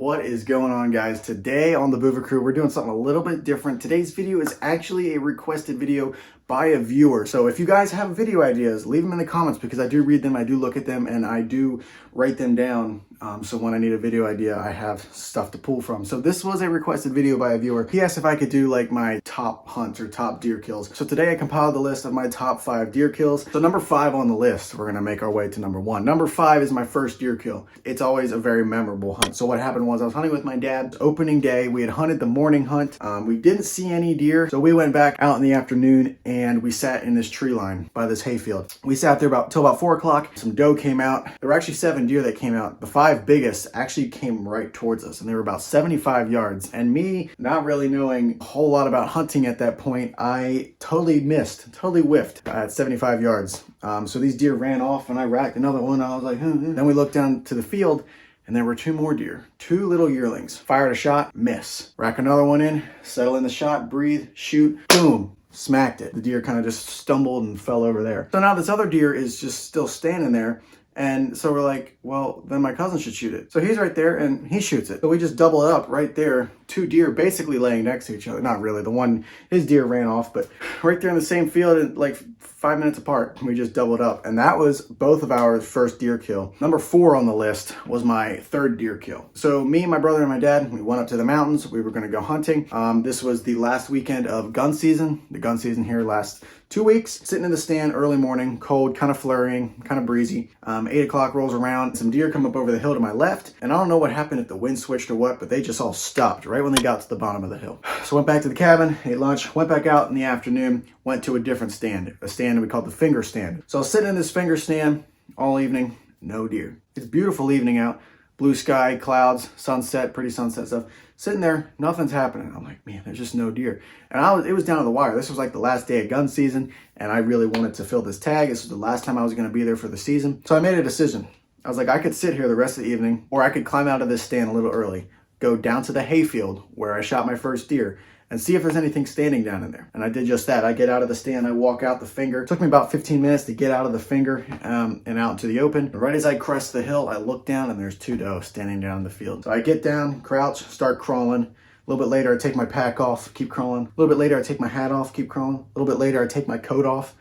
What is going on, guys? Today on the Buva crew, we're doing something a little bit different. Today's video is actually a requested video by a viewer. So if you guys have video ideas, leave them in the comments because I do read them, I do look at them, and I do write them down. So when I need a video idea, I have stuff to pull from. So this was a requested video by a viewer. He asked if I could do like my top hunts or top deer kills. So today I compiled the list of my top 5 deer kills. So number 5 on the list, we're gonna make our way to number 1. Number 5 is my first deer kill. It's always a very memorable hunt. So what happened was I was hunting with my dad. Opening day, we had hunted the morning hunt. We didn't see any deer. So we went back out in the afternoon and we sat in this tree line by this hayfield. We sat there till about 4 o'clock. Some doe came out. There were actually 7 deer that came out. The 5 biggest actually came right towards us and they were about 75 yards. And me, not really knowing a whole lot about hunting at that point, I totally whiffed at 75 yards. So these deer ran off and I racked another one. I was like, Then we looked down to the field and there were 2 more deer, 2 little yearlings. Fired a shot, miss. Rack another one in, settle in the shot, breathe, shoot, boom. Smacked it. The deer kind of just stumbled and fell over there. So now this other deer is just still standing there. And so we're like, well, then my cousin should shoot it. So he's right there and he shoots it. So we just double it up right there. 2 deer basically laying next to each other. Not really. The one, his deer ran off, but right there in the same field and like 5 minutes apart, we just doubled up. And that was both of our first deer kill. Number 4 on the list was my 3rd deer kill. So me, my brother, and my dad, we went up to the mountains. We were going to go hunting. This was the last weekend of gun season. The gun season here lasts 2 weeks. Sitting in the stand early morning, cold, kind of flurrying, kind of breezy. 8 o'clock rolls around. Some deer come up over the hill to my left. And I don't know what happened, if the wind switched or what, but they just all stopped right when they got to the bottom of the hill. So went back to the cabin, ate lunch, went back out in the afternoon, went to a different stand, a stand that we called the finger stand. So I was sitting in this finger stand all evening, no deer. It's a beautiful evening out, blue sky, clouds, sunset, pretty sunset stuff. Sitting there, nothing's happening. I'm like, man, there's just no deer. And it was down to the wire. This was like the last day of gun season, and I really wanted to fill this tag. This was the last time I was gonna be there for the season. So I made a decision. I was like, I could sit here the rest of the evening, or I could climb out of this stand a little early, go down to the hayfield where I shot my first deer, and see if there's anything standing down in there. And I did just that. I get out of the stand, I walk out the finger. It took me about 15 minutes to get out of the finger and out into the open. And right as I crest the hill, I look down and there's 2 doe standing down in the field. So I get down, crouch, start crawling. A little bit later, I take my pack off, keep crawling. A little bit later, I take my hat off, keep crawling. A little bit later, I take my coat off.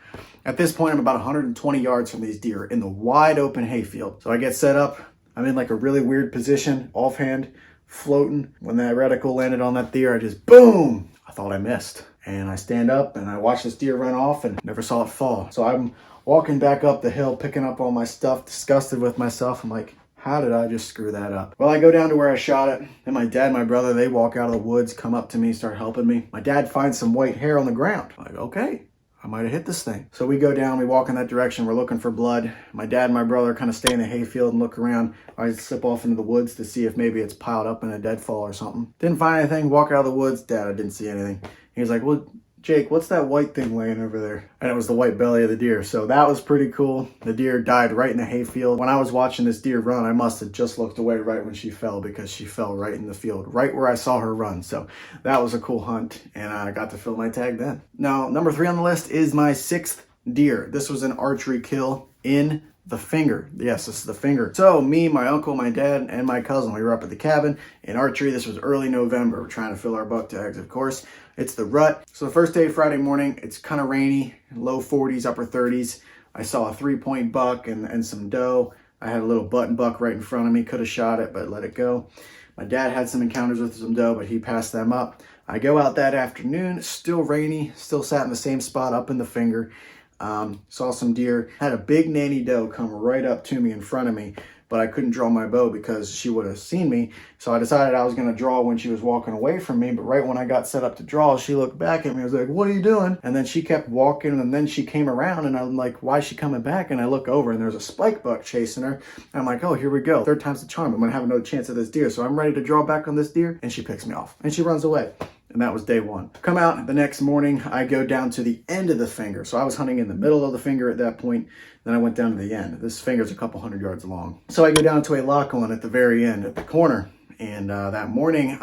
At this point, I'm about 120 yards from these deer in the wide open hayfield. So I get set up. I'm in like a really weird position, offhand, floating. When that reticle landed on that deer, I just boom! I thought I missed. And I stand up and I watch this deer run off and never saw it fall. So I'm walking back up the hill, picking up all my stuff, disgusted with myself. I'm like, how did I just screw that up? Well, I go down to where I shot it, and my dad and my brother, they walk out of the woods, come up to me, start helping me. My dad finds some white hair on the ground. I'm like, okay, I might have hit this thing. So we go down, we walk in that direction, we're looking for blood. My dad and my brother kind of stay in the hayfield and look around. I slip off into the woods to see if maybe it's piled up in a deadfall or something. Didn't find anything, walk out of the woods. Dad, I didn't see anything. He was like, well, Jake, what's that white thing laying over there? And it was the white belly of the deer. So that was pretty cool. The deer died right in the hayfield. When I was watching this deer run, I must have just looked away right when she fell, because she fell right in the field, right where I saw her run. So that was a cool hunt, and I got to fill my tag then. Now, number 3 on the list is my 6th deer. This was an archery kill in the finger. Yes, this is the finger. So me, my uncle, my dad, and my cousin, we were up at the cabin in archery. This was early November. We're trying to fill our buck tags, of course. It's the rut. So the first day, Friday morning, it's kind of rainy, low 40s, upper 30s. I saw a 3-point buck and some doe. I had a little button buck right in front of me. Could have shot it, but let it go. My dad had some encounters with some doe, but he passed them up. I go out that afternoon, still rainy, still sat in the same spot up in the finger. Saw some deer, had a big nanny doe come right up to me in front of me, but I couldn't draw my bow because she would have seen me. So I decided I was going to draw when she was walking away from me. But right when I got set up to draw, she looked back at me. I was like, what are you doing? And then she kept walking, and then she came around, and I'm like, why is she coming back? And I look over and there's a spike buck chasing her. And I'm like, oh, here we go. 3rd time's the charm. I'm going to have another chance at this deer. So I'm ready to draw back on this deer, and she picks me off and she runs away. And that was day 1. Come out the next morning, I go down to the end of the finger. So I was hunting in the middle of the finger at that point. Then I went down to the end. This finger's a couple 100 yards long. So I go down to a lock on at the very end, at the corner. And that morning,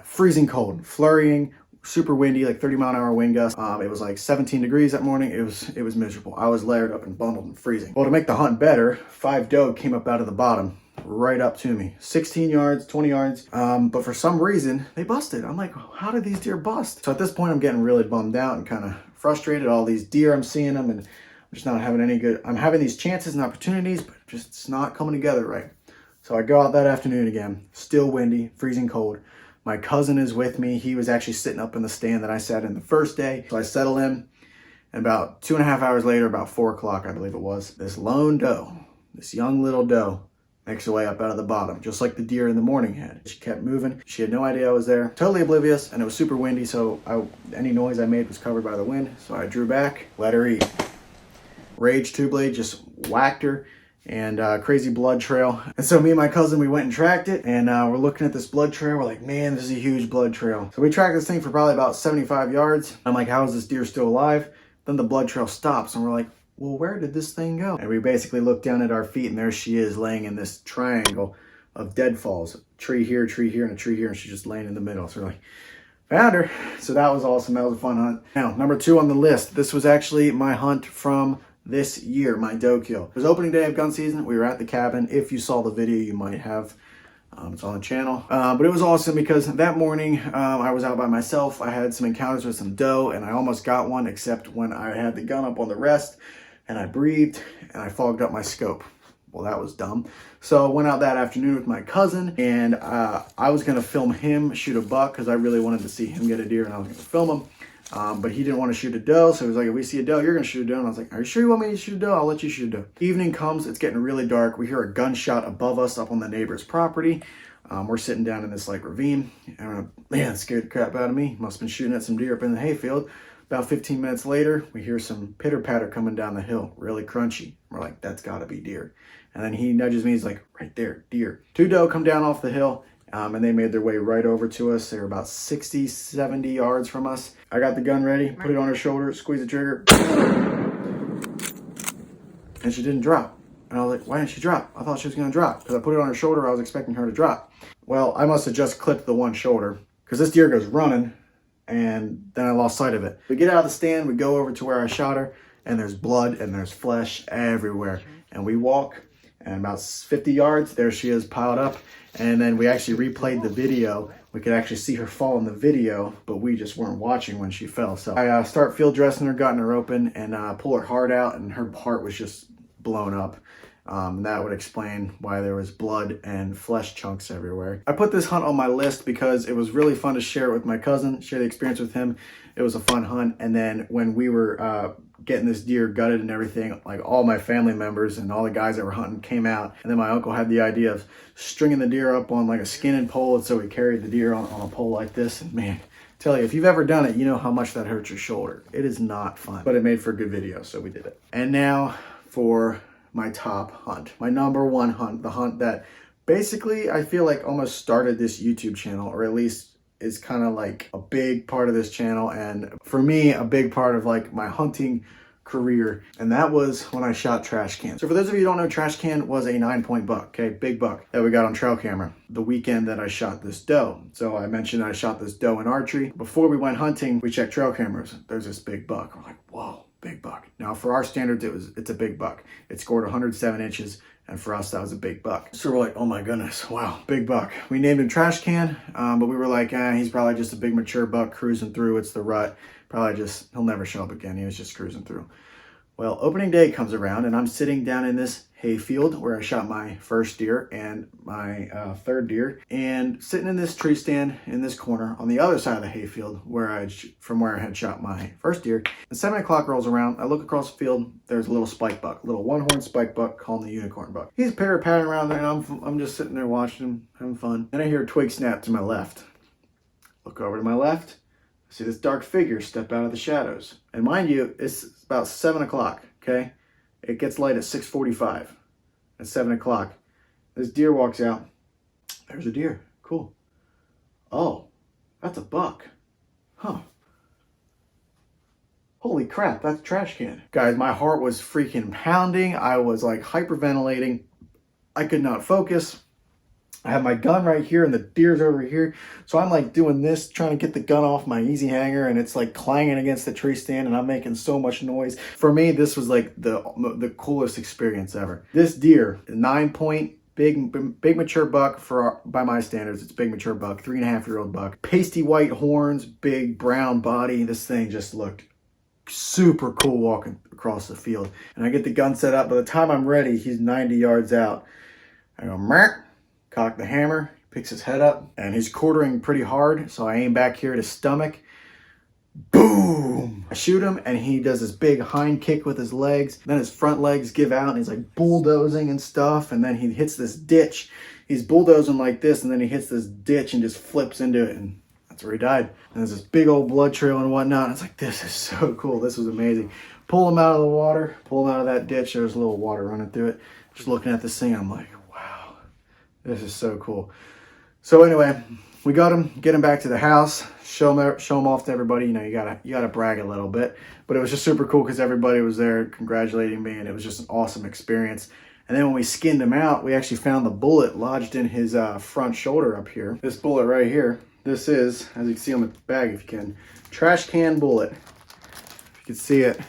freezing cold, flurrying, super windy, like 30-mile-an-hour wind gust. It was like 17 degrees that morning. It was miserable. I was layered up and bundled and freezing. Well, to make the hunt better, 5 doe came up out of the bottom. right up to me. 16 yards, 20 yards. But for some reason, they busted. I'm like, how did these deer bust? So at this point, I'm getting really bummed out and kind of frustrated. All these deer, I'm seeing them, and I'm just not having any good. I'm having these chances and opportunities, but just it's not coming together right. So I go out that afternoon again, still windy, freezing cold. My cousin is with me. He was actually sitting up in the stand that I sat in the first day. So I settle in, and about 2.5 hours later, about 4 o'clock, I believe it was, this lone doe, this young little doe, makes her way up out of the bottom, just like the deer in the morning had. She kept moving. She had no idea I was there, totally oblivious, and it was super windy, so any noise I made was covered by the wind. So I drew back, let her eat. Rage two-blade just whacked her, and crazy blood trail. And so me and my cousin, we went and tracked it, and we're looking at this blood trail. We're like, man, this is a huge blood trail. So we tracked this thing for probably about 75 yards. I'm like, how is this deer still alive? Then the blood trail stops, and we're like, well, where did this thing go? And we basically look down at our feet, and there she is laying in this triangle of deadfalls. Tree here, and a tree here, and she's just laying in the middle. So we're like, found her. So that was awesome. That was a fun hunt. Now, number 2 on the list. This was actually my hunt from this year, my doe kill. It was opening day of gun season. We were at the cabin. If you saw the video, you might have. It's on the channel. But it was awesome because that morning I was out by myself. I had some encounters with some doe, and I almost got one, except when I had the gun up on the rest, and I breathed, and I fogged up my scope. Well, that was dumb. So I went out that afternoon with my cousin, and I was going to film him shoot a buck because I really wanted to see him get a deer, and I was going to film him. But he didn't want to shoot a doe, so he was like, if we see a doe, you're going to shoot a doe. And I was like, are you sure you want me to shoot a doe? I'll let you shoot a doe. Evening comes, it's getting really dark. We hear a gunshot above us up on the neighbor's property. We're sitting down in this like ravine, and man, it scared the crap out of me. Must have been shooting at some deer up in the hayfield. About 15 minutes later, we hear some pitter patter coming down the hill, really crunchy. We're like, that's gotta be deer. And then he nudges me, he's like, right there, deer. 2 doe come down off the hill, and they made their way right over to us. They were about 60, 70 yards from us. I got the gun ready, put it on her shoulder, squeeze the trigger, and she didn't drop. And I was like, why didn't she drop? I thought she was gonna drop. Because I put it on her shoulder, I was expecting her to drop. Well, I must have just clipped the one shoulder, because this deer goes running, and then I lost sight of it. We get out of the stand, we go over to where I shot her, and there's blood and there's flesh everywhere. And we walk, and about 50 yards, there she is piled up. And then we actually replayed the video. We could actually see her fall in the video, but we just weren't watching when she fell. So I start field dressing her, gotten her open, and pull her heart out, and her heart was just blown up. That would explain why there was blood and flesh chunks everywhere. I put this hunt on my list because it was really fun to share it with my cousin, share the experience with him. It was a fun hunt. And then when we were getting this deer gutted and everything, like all my family members and all the guys that were hunting came out. And then my uncle had the idea of stringing the deer up on like a skin and pole. And so we carried the deer on a pole like this. And man, tell you, if you've ever done it, you know how much that hurts your shoulder. It is not fun, but it made for a good video, so we did it. And now for my top hunt, my number 1 hunt, the hunt that basically I feel like almost started this YouTube channel, or at least is kind of like a big part of this channel, and for me, a big part of like my hunting career, and that was when I shot Trashcan. So for those of you who don't know, Trashcan was a 9-point buck, okay, big buck that we got on trail camera the weekend that I shot this doe. So I mentioned I shot this doe in archery. Before we went hunting, we checked trail cameras. There's this big buck. We're like, whoa, big buck. Now for our standards, it's a big buck. It scored 107 inches. And for us, that was a big buck. So we're like, oh my goodness, wow, big buck. We named him Trashcan, but we were like, he's probably just a big mature buck cruising through. It's the rut. Probably just, he'll never show up again. He was just cruising through. Well, opening day comes around, and I'm sitting down in this hayfield where I shot my first deer and my third deer, and sitting in this tree stand in this corner on the other side of the hayfield from where I had shot my first deer. And 7 o'clock rolls around. I look across the field. There's a little spike buck, a little one-horn spike buck called the unicorn buck. He's pitter-pattering around there, and I'm just sitting there watching him, having fun. And I hear a twig snap to my left. Look over to my left. I see this dark figure step out of the shadows. And mind you, it's about 7 o'clock, okay? It gets light at 6:45. At 7 o'clock, this deer walks out. There's a deer. Cool. Oh, that's a buck. Huh. Holy crap, that's a trash can. Guys, my heart was freaking pounding. I was like hyperventilating. I could not focus. I have my gun right here and the deer's over here. So I'm like doing this, trying to get the gun off my easy hanger, and it's like clanging against the tree stand, and I'm making so much noise. For me, this was like the coolest experience ever. This deer, 9-point, big mature buck by my standards. It's a big mature buck, 3.5-year-old buck. Pasty white horns, big brown body. This thing just looked super cool walking across the field. And I get the gun set up. By the time I'm ready, he's 90 yards out. I go, Merk, cock the hammer, picks his head up, and he's quartering pretty hard. So I aim back here at his stomach. Boom! I shoot him, and he does this big hind kick with his legs. Then his front legs give out, and he's like bulldozing and stuff. And then he hits this ditch. He's bulldozing like this, and then he hits this ditch and just flips into it. And that's where he died. And there's this big old blood trail and whatnot. And it's like, this is so cool. This was amazing. Pull him out of the water, pull him out of that ditch. There's a little water running through it. Just looking at this thing, I'm like, wow, this is so cool. So anyway, we got him, get him back to the house, show him off to everybody. You know, you gotta brag a little bit, but it was just super cool because everybody was there congratulating me, and it was just an awesome experience. And then when we skinned him out, we actually found the bullet lodged in his front shoulder up here. This bullet right here, this is, as you can see on the bag if you can, trash can bullet. If you can see it,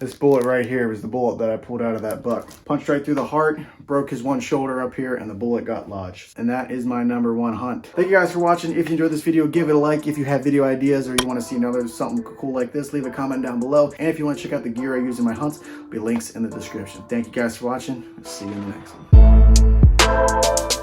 this bullet right here was the bullet that I pulled out of that buck. Punched right through the heart, broke his one shoulder up here, and the bullet got lodged. And that is my number 1 hunt. Thank you guys for watching. If you enjoyed this video, give it a like. If you have video ideas or you want to see something cool like this, leave a comment down below. And if you want to check out the gear I use in my hunts, there'll be links in the description. Thank you guys for watching. See you in the next one.